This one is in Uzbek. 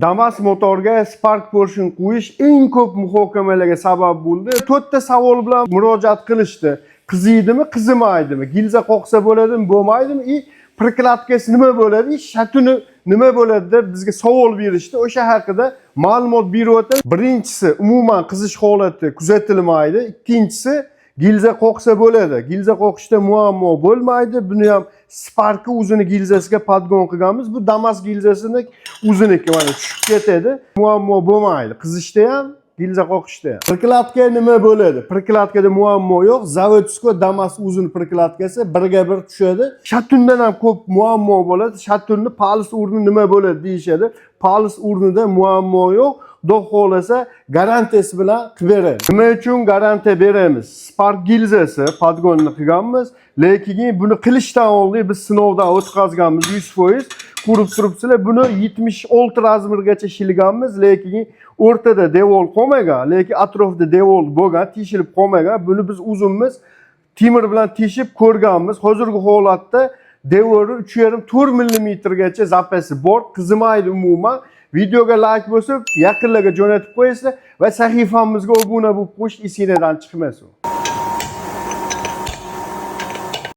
Damas motorga Spark Porsche'ni qo'yish eng ko'p muhokamalarga sabab bo'ldi. 4 ta savol bilan murojaat qilishdi. Qiziydimi, qizimaydimi? Gilza qoqsa bo'ladimi, bo'lmaydimi? Prokladkasi nima bo'ladi? Shatuni nima bo'ladi deb bizga savol berishdi. O'sha haqida ma'lumot berib o'tdi. Birinchisi, umuman qizish holati kuzatilmaydi. Ikkinchisi, gilza qoqsa bo'ladi. Gilza qoqishda muammo bo'lmaydi. Buni ham Spark'ı o'zini gilzasiga podgon qilganmiz. Bu Damas gilzasini o'ziniki mana tushib ketadi. Muammo bo'lmaydi. Qizishda ham, gilza qoqishda ham. Prokladka nima bo'ladi? Prokladkada muammo yo'q. Zavodskoy Damas o'zini prokladkasi birga bir tushadi. Shatundan ham ko'p muammo bo'ladi. Shatunni palis o'rni nima bo'ladi deyishadi. Palis o'rnida muammo yo'q. Xudo xolasa garantiyasi bilan qilib beradi. Nima uchun garantiya beramiz? Spark gilzasi podgonni qilganmiz, lekin buni qilishdan oldin biz sinovdan o'tkazganmiz 100%. Ko'rib turibsizlar, buni 76 razmergacha shilganmiz, lekin o'rtada devol qolmagan, lekin atrofda devol bo'lgan, teshilib qolmagan. Buni biz o'zimiz temir bilan teshib ko'rganmiz. Hozirgi holatda devori 3,5-4 mm gacha zapasi bor, qizimaydi umuman. Videoga like bosib, yaqinlarga jo'natib qo'yasizlar va sahifamizga obuna bo'lib qo'yish esingizdan chiqmasin.